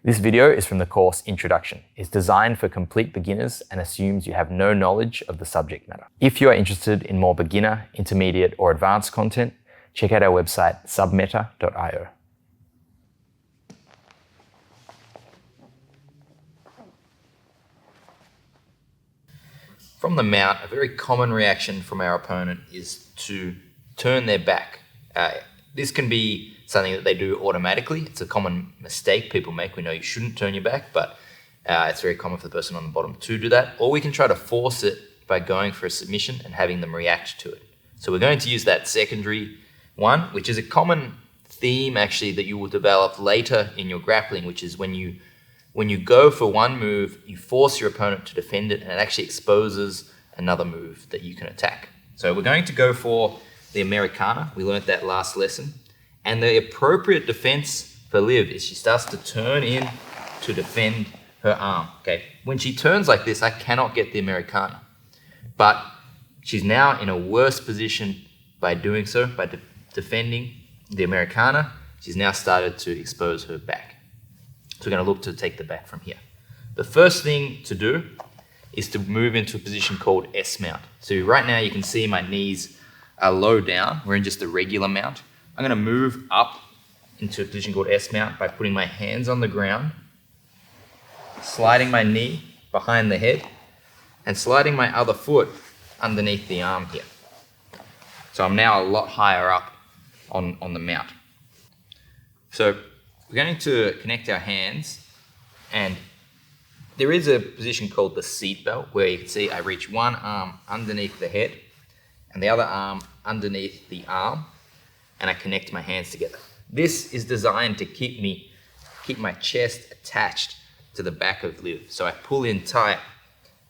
This video is from the course Introduction. It's designed for complete beginners and assumes you have no knowledge of the subject matter. If you are interested in more beginner, intermediate, or advanced content, check out our website SUBMETA.io. From the mount, a very common reaction from our opponent is to turn their back. This can be something that they do automatically. It's a common mistake people make. We know you shouldn't turn your back, but it's very common for the person on the bottom to do that. Or we can try to force it by going for a submission and having them react to it. So we're going to use that secondary one, which is a common theme actually that you will develop later in your grappling, which is when you go for one move, you force your opponent to defend it, and it actually exposes another move that you can attack. So we're going to go for the Americana. We learned that last lesson. And the appropriate defense for Liv is she starts to turn in to defend her arm. Okay. When she turns like this, I cannot get the Americana. But she's now in a worse position by doing so, by defending the Americana. She's now started to expose her back. So we're going to look to take the back from here. The first thing to do is to move into a position called S mount. So right now you can see my knees are low down. We're in just a regular mount. I'm going to move up into a position called S mount by putting my hands on the ground, sliding my knee behind the head, and sliding my other foot underneath the arm here. So I'm now a lot higher up on the mount. So we're going to connect our hands, and there is a position called the seat belt where you can see I reach one arm underneath the head and the other arm underneath the arm, and I connect my hands together. This is designed to keep my chest attached to the back of Liv. So I pull in tight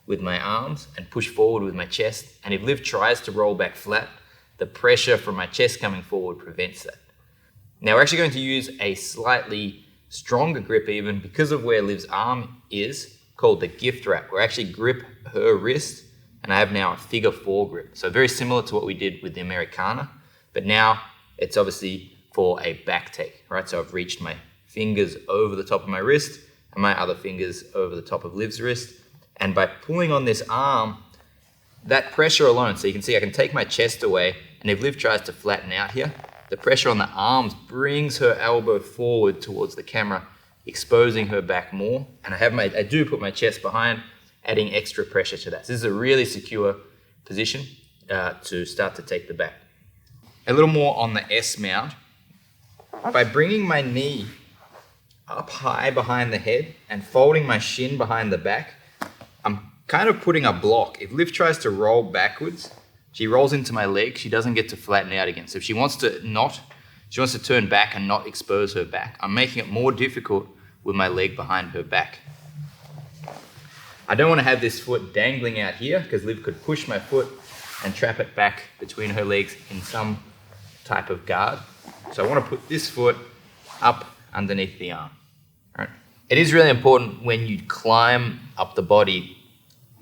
with my arms and push forward with my chest, and if Liv tries to roll back flat, the pressure from my chest coming forward prevents that. Now we're actually going to use a slightly stronger grip even because of where Liv's arm is, called the gift wrap. We're actually grip her wrist, and I have now a figure 4 grip. So very similar to what we did with the Americana, but now it's obviously for a back take, right? So I've reached my fingers over the top of my wrist and my other fingers over the top of Liv's wrist. And by pulling on this arm, that pressure alone, so you can see I can take my chest away, and if Liv tries to flatten out here, the pressure on the arms brings her elbow forward towards the camera, exposing her back more. And I do put my chest behind, adding extra pressure to that. So this is a really secure position to start to take the back. A little more on the S mount. By bringing my knee up high behind the head and folding my shin behind the back, I'm kind of putting a block. If Liv tries to roll backwards, she rolls into my leg, she doesn't get to flatten out again. So if she wants to turn back and not expose her back, I'm making it more difficult with my leg behind her back. I don't want to have this foot dangling out here because Liv could push my foot and trap it back between her legs in some type of guard. So I want to put this foot up underneath the arm. All right. It is really important when you climb up the body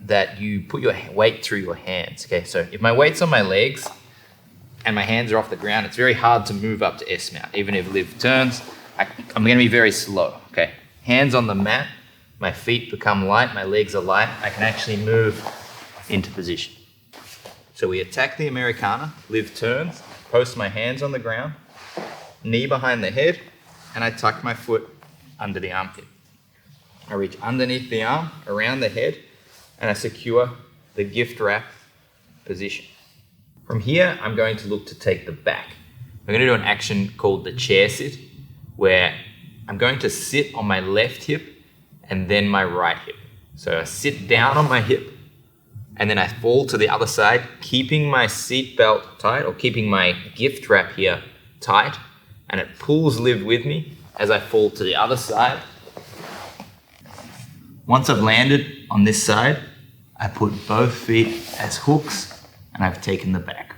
that you put your weight through your hands. Okay, so if my weight's on my legs and my hands are off the ground, it's very hard to move up to S mount. Even if Liv turns, I'm going to be very slow. Okay, hands on the mat, my feet become light, my legs are light. I can actually move into position. So we attack the Americana. Liv turns, post my hands on the ground, knee behind the head, and I tuck my foot under the armpit. I reach underneath the arm, around the head, and I secure the gift wrap position. From here, I'm going to look to take the back. I'm going to do an action called the chair sit, where I'm going to sit on my left hip and then my right hip. So I sit down on my hip, and then I fall to the other side, keeping my seat belt tight, or keeping my gift wrap here tight, and it pulls Liv with me as I fall to the other side. Once I've landed on this side, I put both feet as hooks, and I've taken the back.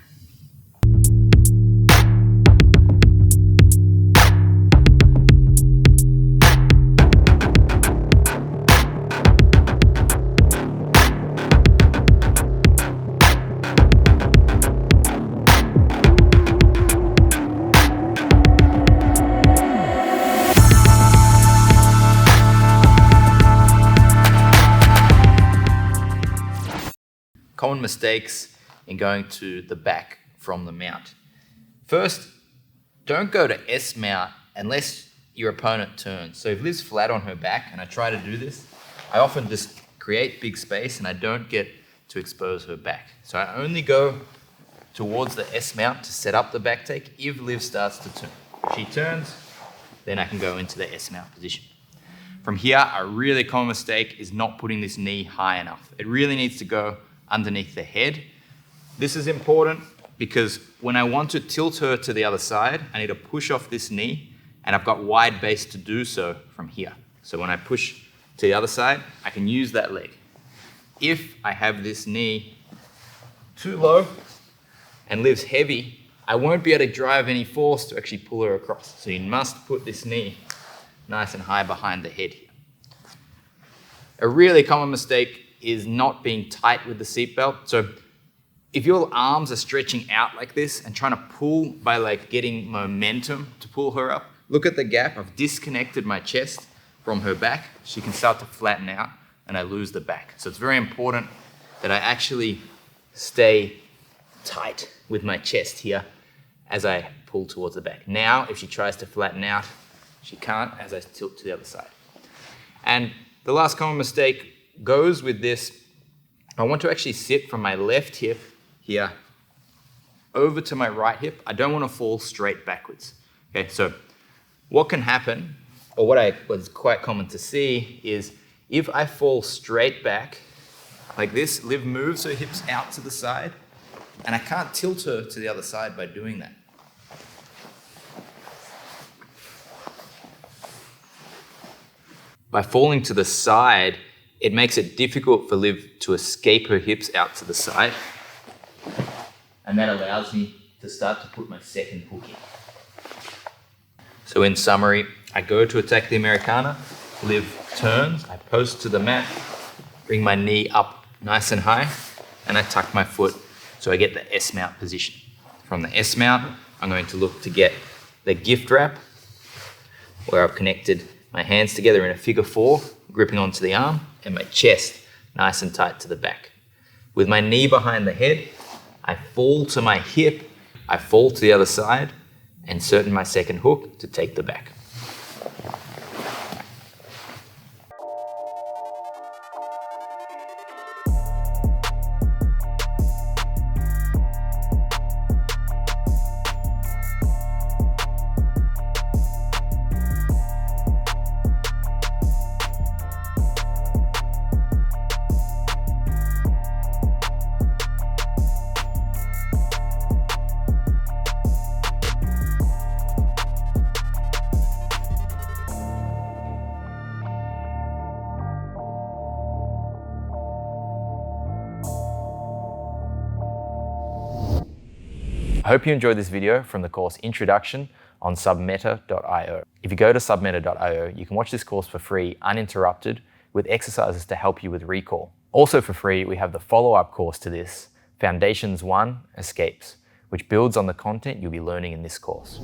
Common mistakes in going to the back from the mount. First, don't go to S mount unless your opponent turns. So if Liv's flat on her back and I try to do this, I often just create big space and I don't get to expose her back. So I only go towards the S mount to set up the back take if Liv starts to turn. If she turns, then I can go into the S mount position. From here, a really common mistake is not putting this knee high enough. It really needs to go underneath the head. This is important because when I want to tilt her to the other side, I need to push off this knee, and I've got wide base to do so from here. So when I push to the other side, I can use that leg. If I have this knee too low and Liv's heavy, I won't be able to drive any force to actually pull her across. So you must put this knee nice and high behind the head here. A really common mistake is not being tight with the seatbelt. So if your arms are stretching out like this and trying to pull by like getting momentum to pull her up, look at the gap. I've disconnected my chest from her back. She can start to flatten out and I lose the back. So it's very important that I actually stay tight with my chest here as I pull towards the back. Now, if she tries to flatten out, she can't as I tilt to the other side. And the last common mistake goes with this. I want to actually sit from my left hip here over to my right hip. I don't want to fall straight backwards. Okay, so what can happen, or what was quite common to see, is if I fall straight back like this, Liv moves her hips out to the side, and I can't tilt her to the other side by doing that. By falling to the side, it makes it difficult for Liv to escape her hips out to the side. And that allows me to start to put my second hook in. So in summary, I go to attack the Americana, Liv turns, I post to the mat, bring my knee up nice and high, and I tuck my foot so I get the S mount position. From the S mount, I'm going to look to get the gift wrap, where I've connected my hands together in a figure 4, gripping onto the arm, and my chest nice and tight to the back. With my knee behind the head, I fall to my hip, I fall to the other side, and insert my second hook to take the back. I hope you enjoyed this video from the course Introduction on SUBMETA.io. If you go to SUBMETA.io, you can watch this course for free, uninterrupted, with exercises to help you with recall. Also for free, we have the follow-up course to this, Foundations 1 Escapes, which builds on the content you'll be learning in this course.